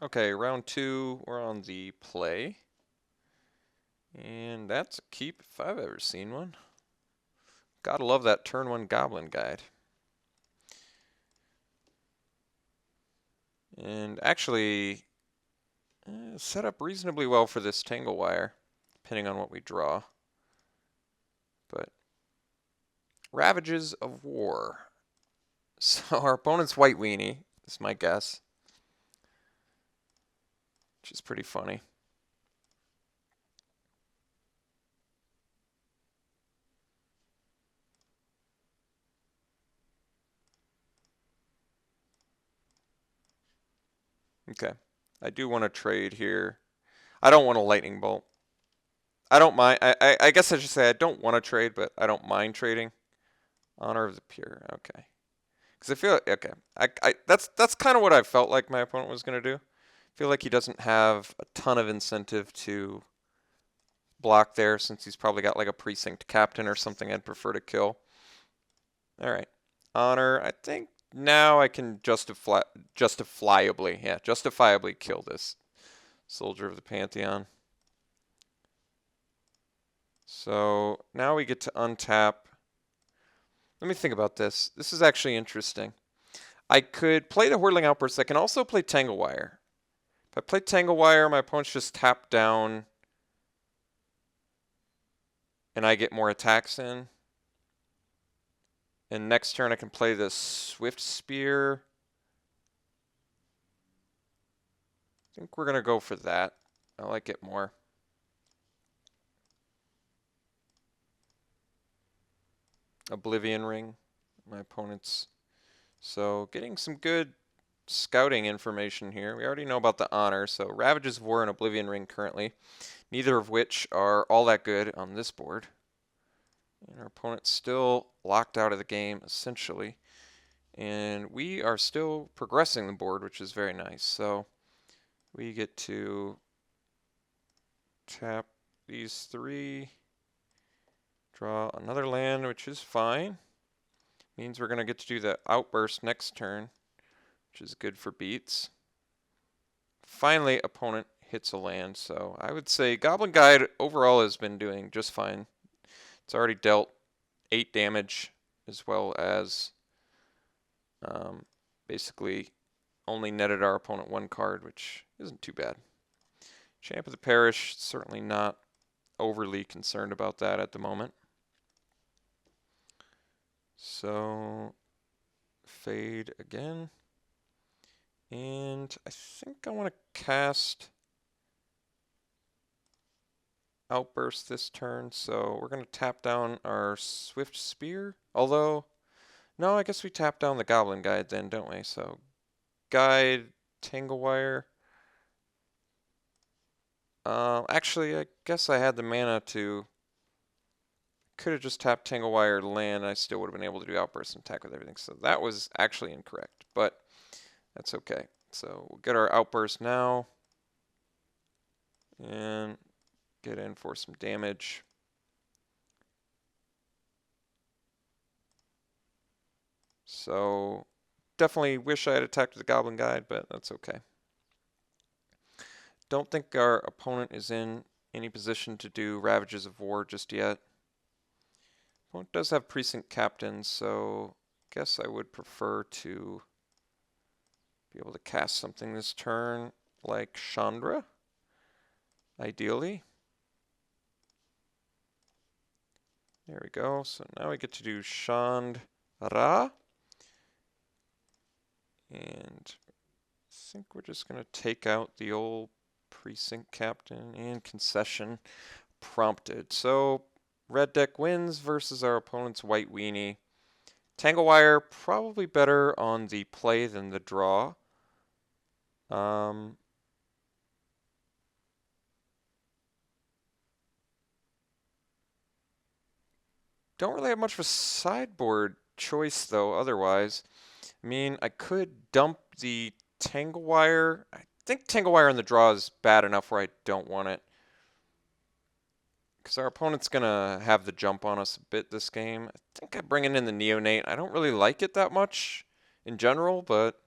Okay, round 2, we're on the play. And that's a keep if I've ever seen one. Gotta love that turn 1 goblin guide. And actually, set up reasonably well for this tangle wire, depending on what we draw. But Ravages of War. So our opponent's White Weenie, is my guess. Which is pretty funny. Okay. I do want to trade here. I don't want a lightning bolt. I don't mind. I guess I should say I don't want to trade, but I don't mind trading. Honor of the Pure. Okay. Because I feel okay. That's kind of what I felt like my opponent was going to do. I feel like he doesn't have a ton of incentive to block there since he's probably got like a precinct captain or something I'd prefer to kill. All right. Honor. I think now I can justifiably kill this Soldier of the Pantheon. So now we get to untap. Let me think about this. This is actually interesting. I could play the Whirling Outburst. I can also play Tangle Wire. If I play Tangle Wire, my opponent's just tapped down and I get more attacks in. And next turn I can play the Swift Spear. I think we're going to go for that. I like it more. Oblivion Ring, my opponent's. So getting some good scouting information here. We already know about the honor, so Ravages of War and Oblivion Ring currently, neither of which are all that good on this board. And our opponent's still locked out of the game, essentially. And we are still progressing the board, which is very nice. So we get to tap these 3, draw another land, which is fine. Means we're going to get to do the Outburst next turn, which is good for beats. Finally, opponent hits a land, so I would say Goblin Guide overall has been doing just fine. It's already dealt 8 damage, as well as basically only netted our opponent 1 card, which isn't too bad. Champ of the Parish, certainly not overly concerned about that at the moment. So, fade again. And I think I want to cast Outburst this turn, so we're going to tap down our Swift Spear. Although, no, I guess we tap down the Goblin Guide then, don't we? So, Guide, Tangle Wire. Actually, I guess I had the mana to. Could have just tapped Tangle Wire land, and I still would have been able to do Outburst and attack with everything. So that was actually incorrect, but that's okay. So we'll get our Outburst now and get in for some damage. So definitely wish I had attacked with the Goblin Guide, but that's okay. Don't think our opponent is in any position to do Ravages of War just yet. Opponent does have Precinct Captains, so I guess I would prefer to be able to cast something this turn like Chandra, ideally. There we go. So now we get to do Chandra. And I think we're just going to take out the old Precinct Captain and Concession prompted. So red deck wins versus our opponent's White Weenie. Tangle Wire probably better on the play than the draw. Don't really have much of a sideboard choice though otherwise. I mean, I could dump the Tangle Wire. I think Tangle Wire on the draw is bad enough where I don't want it. Because our opponent's going to have the jump on us a bit this game. I think I'm bringing in the Neonate. I don't really like it that much in general, but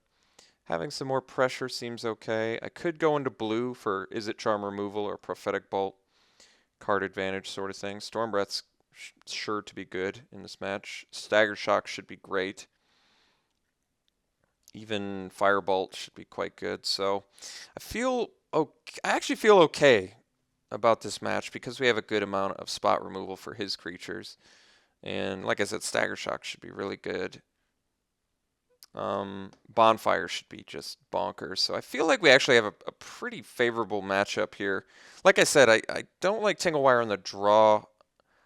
Having some more pressure seems okay. I could go into blue for Is It Charm Removal or Prophetic Bolt, card advantage sort of thing. Storm Breath's sure to be good in this match. Stagger Shock should be great. Even Firebolt should be quite good. So I feel okay. I actually feel okay about this match because we have a good amount of spot removal for his creatures. And like I said, Stagger Shock should be really good. Bonfire should be just bonkers. So I feel like we actually have a pretty favorable matchup here. Like I said, I don't like Tinglewire on the draw.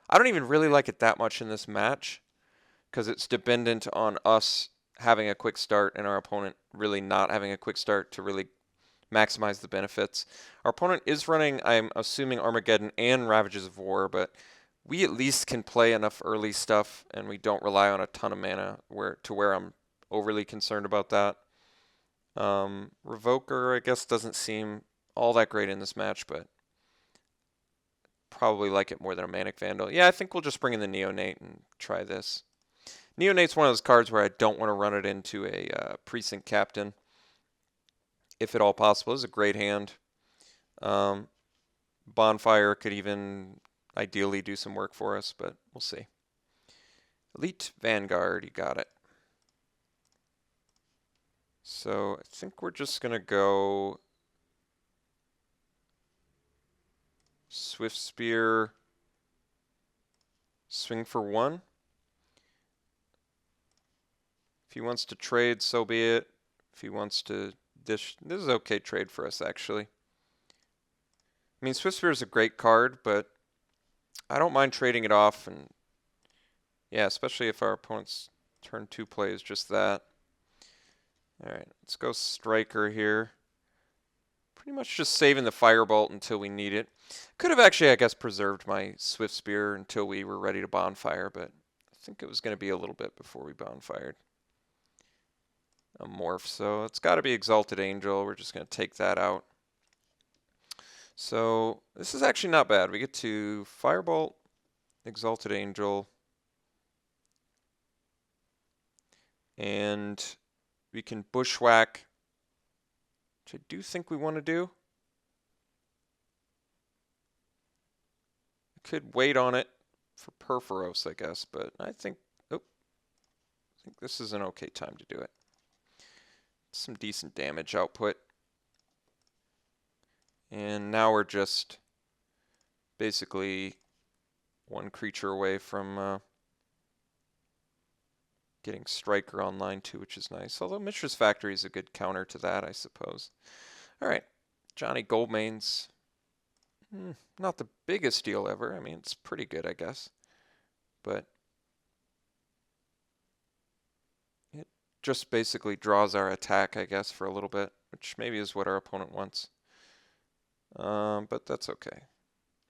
I don't even really like it that much in this match because it's dependent on us having a quick start and our opponent really not having a quick start to really maximize the benefits. Our opponent is running, I'm assuming, Armageddon and Ravages of War, but we at least can play enough early stuff and we don't rely on a ton of mana where I'm overly concerned about that. Revoker, I guess, doesn't seem all that great in this match, but probably like it more than a Manic Vandal. Yeah, I think we'll just bring in the Neonate and try this. Neonate's one of those cards where I don't want to run it into a Precinct Captain, if at all possible. This is a great hand. Bonfire could even ideally do some work for us, but we'll see. Elite Vanguard, you got it. So I think we're just going to go Swift Spear, swing for 1. If he wants to trade, so be it. If he wants to dish, this is an okay trade for us, actually. I mean, Swift Spear is a great card, but I don't mind trading it off. And yeah, especially if our opponent's turn 2 play is just that. All right, let's go Striker here. Pretty much just saving the Firebolt until we need it. Could have actually, I guess, preserved my Swift Spear until we were ready to Bonfire, but I think it was going to be a little bit before we Bonfired. A Morph, so it's got to be Exalted Angel. We're just going to take that out. So this is actually not bad. We get to Firebolt, Exalted Angel, and we can Bushwhack, which I do think we want to do. I could wait on it for Purphoros, I guess, but I think this is an okay time to do it. Some decent damage output. And now we're just basically one creature away from getting Striker online too, which is nice. Although Mishra's Factory is a good counter to that, I suppose. All right, Johnny Goldmane's not the biggest deal ever. I mean, it's pretty good, I guess. But it just basically draws our attack, I guess, for a little bit, which maybe is what our opponent wants. But that's okay.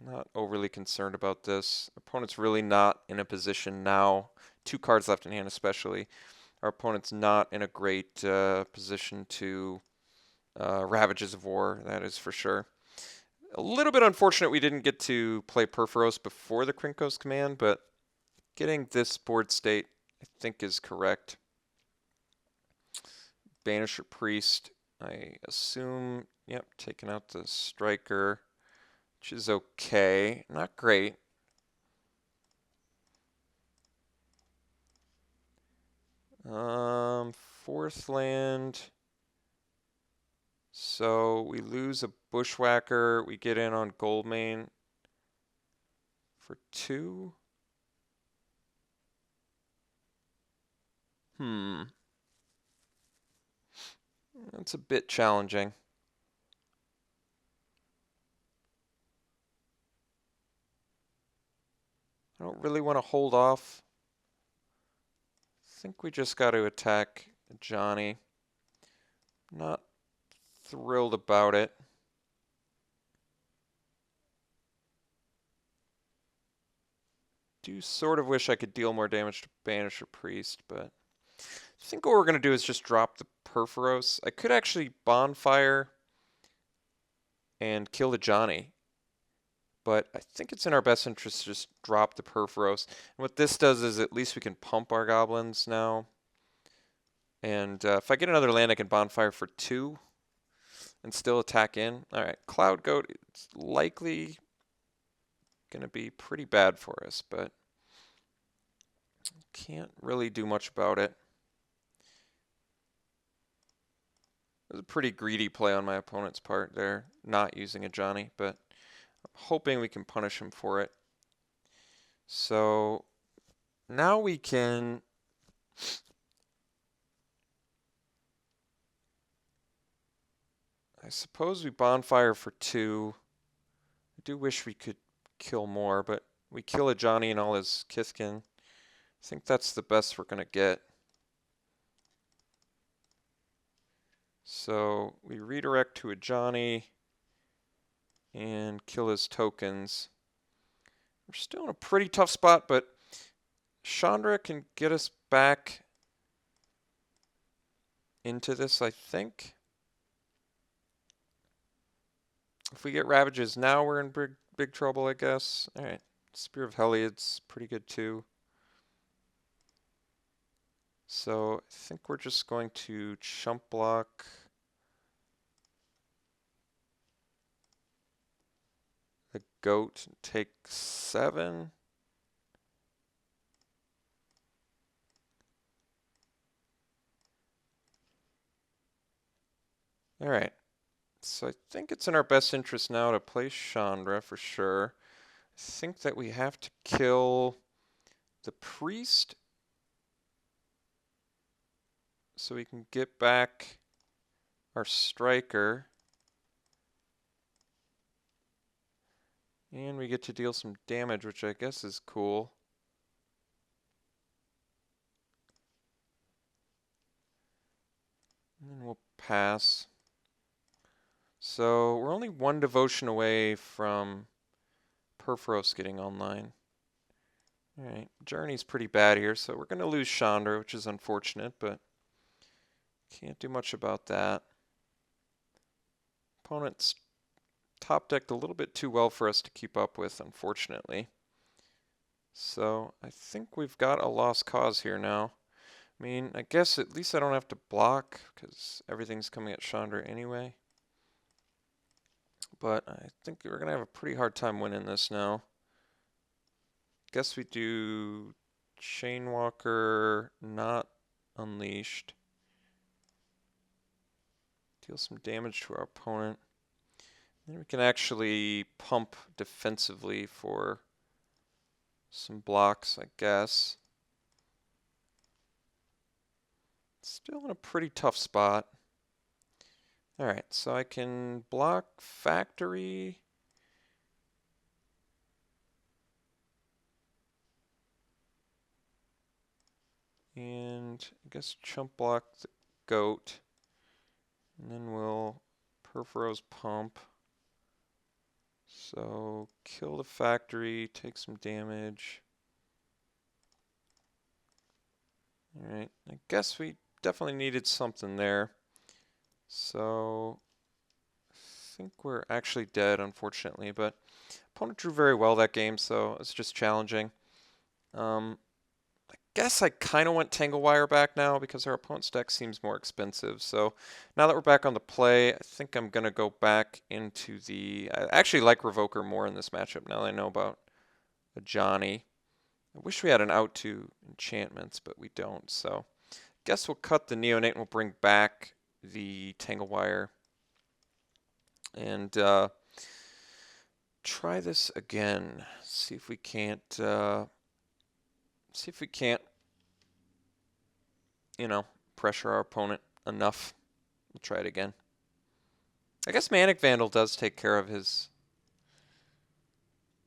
Not overly concerned about this. Opponent's really not in a position now. 2 cards left in hand especially. Our opponent's not in a great position to Ravages of War, that is for sure. A little bit unfortunate we didn't get to play Purphoros before the Krinkos command, but getting this board state I think is correct. Banisher Priest, I assume, yep, taking out the Striker, which is okay, not great. Fourth land. So we lose a Bushwhacker. We get in on Goldmane for 2. That's a bit challenging. I don't really want to hold off. I think we just got to attack Johnny. Not thrilled about it. Do sort of wish I could deal more damage to Banisher Priest, but I think what we're going to do is just drop the Purphoros. I could actually Bonfire and kill the Johnny, but I think it's in our best interest to just drop the Purphoros. And what this does is at least we can pump our goblins now. And if I get another land, I can bonfire for 2 and still attack in. All right, Cloud Goat, it's likely going to be pretty bad for us, but can't really do much about it. It was a pretty greedy play on my opponent's part there, not using a Johnny, but I'm hoping we can punish him for it. So now we can I suppose we bonfire for 2. I do wish we could kill more, but we kill a Johnny and all his Kithkin. I think that's the best we're going to get. So we redirect to a Johnny and kill his tokens. We're still in a pretty tough spot, but Chandra can get us back into this, I think. If we get Ravages now, we're in big trouble, I guess. All right, Spear of Heliod's pretty good too. So I think we're just going to chump block the goat and take 7. All right. So I think it's in our best interest now to play Chandra for sure. I think that we have to kill the priest so we can get back our striker. And we get to deal some damage, which I guess is cool. And then we'll pass. So we're only 1 devotion away from Perforos getting online. Alright, Journey's pretty bad here, so we're going to lose Chandra, which is unfortunate, but can't do much about that. Opponent's top decked a little bit too well for us to keep up with, unfortunately. So I think we've got a lost cause here now. I mean, I guess at least I don't have to block, because everything's coming at Chandra anyway. But I think we're going to have a pretty hard time winning this now. Guess we do Chainwalker, not Unleashed. Deal some damage to our opponent. Then we can actually pump defensively for some blocks, I guess. Still in a pretty tough spot. Alright, so I can block Factory. And I guess chump block the goat. And then we'll Perforos pump. So kill the Factory, take some damage. Alright, I guess we definitely needed something there. So I think we're actually dead, unfortunately, but opponent drew very well that game, so it's just challenging. I guess I kind of want Tangle Wire back now because our opponent's deck seems more expensive. So now that we're back on the play, I think I'm going to go back into the... I actually like Revoker more in this matchup now that I know about a Johnny. I wish we had an out to enchantments, but we don't. So I guess we'll cut the Neonate and we'll bring back the Tangle Wire. And try this again. See if we can't... you know, pressure our opponent enough. We'll try it again. I guess Manic Vandal does take care of his...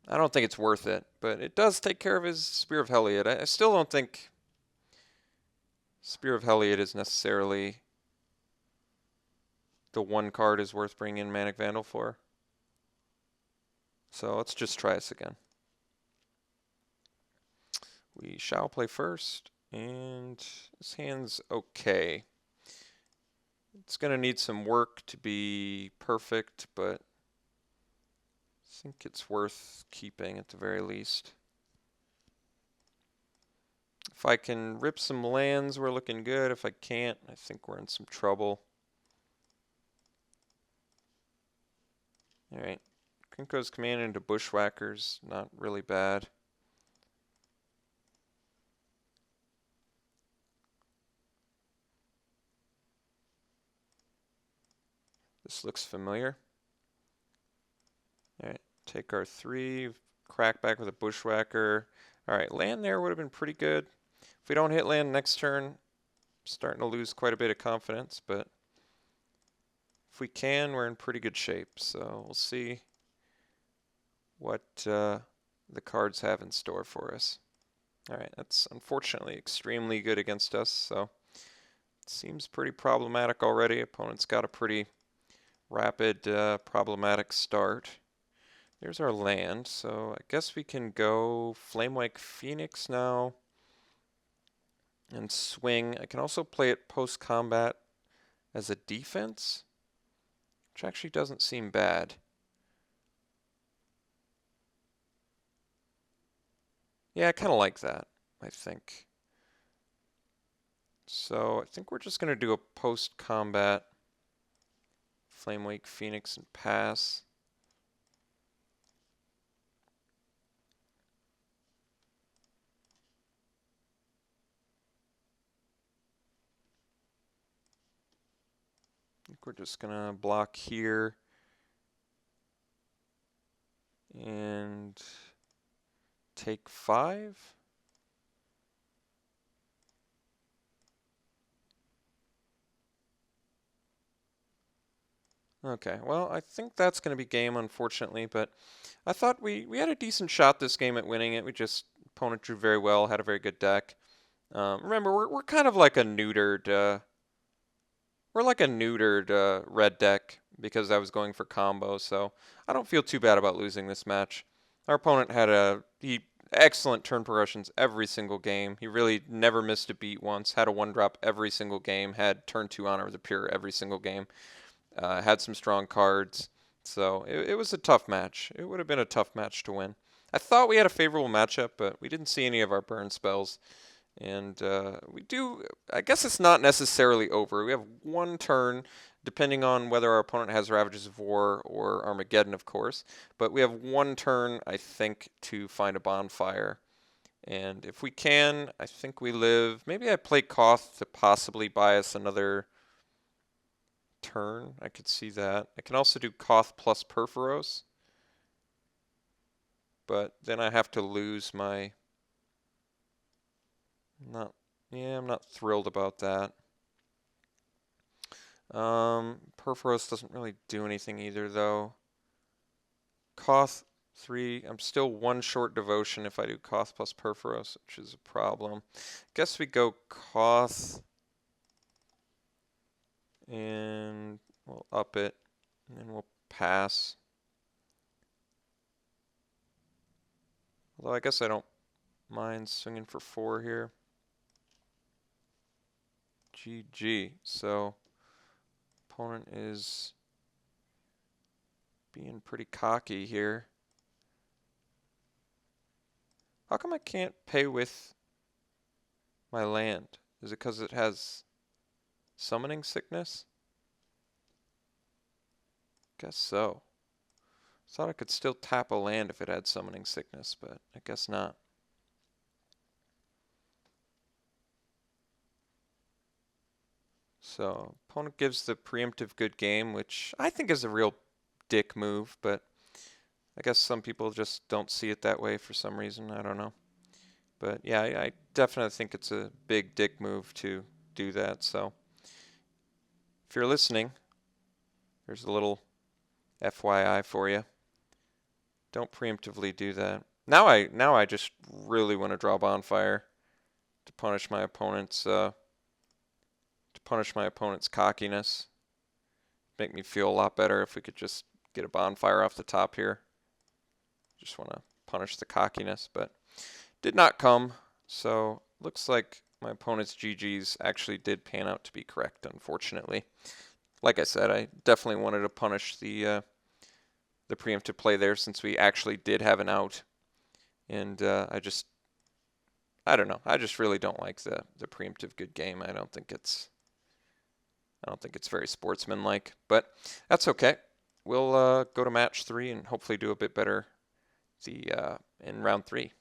I don't think it's worth it, but it does take care of his Spear of Heliod. I still don't think Spear of Heliod is necessarily the one card is worth bringing in Manic Vandal for. So let's just try this again. We shall play first, and this hand's okay. It's going to need some work to be perfect, but I think it's worth keeping at the very least. If I can rip some lands, we're looking good. If I can't, I think we're in some trouble. Alright. Krinko's command into Bushwhackers, not really bad. This looks familiar. Alright, take our 3, crack back with a Bushwhacker. Alright, land there would have been pretty good. If we don't hit land next turn, I'm starting to lose quite a bit of confidence, but if we can, we're in pretty good shape. So we'll see what the cards have in store for us. Alright, that's unfortunately extremely good against us, so it seems pretty problematic already. Opponent's got a pretty rapid problematic start. There's our land, so I guess we can go Flamewake Phoenix now and swing. I can also play it post-combat as a defense, which actually doesn't seem bad. Yeah, I kind of like that, I think. So I think we're just going to do a post-combat Flamewake Phoenix and pass. I think we're just going to block here and take 5. Okay, well, I think that's going to be game, unfortunately, but I thought we had a decent shot this game at winning it. Opponent drew very well, had a very good deck. Remember, we're kind of like a neutered, red deck because I was going for combo, so I don't feel too bad about losing this match. Our opponent had excellent turn progressions every single game. He really never missed a beat once, had a 1-drop every single game, had turn 2 Honor of the Pure every single game. Had some strong cards, so it was a tough match. It would have been a tough match to win. I thought we had a favorable matchup, but we didn't see any of our burn spells. And I guess it's not necessarily over. We have 1 turn, depending on whether our opponent has Ravages of War or Armageddon, of course. But we have 1 turn, I think, to find a bonfire. And if we can, I think we live. Maybe I play Koth to possibly buy us another turn. I could see that. I can also do Koth plus Perforos, but then I have to lose my... I'm not thrilled about that. Perforos doesn't really do anything either, though. Koth 3, I'm still 1 short devotion if I do Koth plus Perforos, which is a problem. Guess we go Koth and we'll up it, and then we'll pass. Although I guess I don't mind swinging for 4 here. GG. So opponent is being pretty cocky here. How come I can't pay with my land? Is it because it has summoning sickness? Guess so. Thought I could still tap a land if it had summoning sickness, but I guess not. So opponent gives the preemptive good game, which I think is a real dick move, but I guess some people just don't see it that way for some reason. I don't know. But yeah, I definitely think it's a big dick move to do that. So if you're listening, there's a little FYI for you. Don't preemptively do that. Now I just really want to draw Bonfire to punish my opponent's cockiness. Make me feel a lot better if we could just get a Bonfire off the top here. Just want to punish the cockiness, but did not come. So looks like my opponent's GGs actually did pan out to be correct, unfortunately. Like I said, I definitely wanted to punish the preemptive play there since we actually did have an out. And I I don't know. I just really don't like the preemptive good game. I don't think it's very sportsmanlike, but that's okay. We'll go to match 3 and hopefully do a bit better in round 3.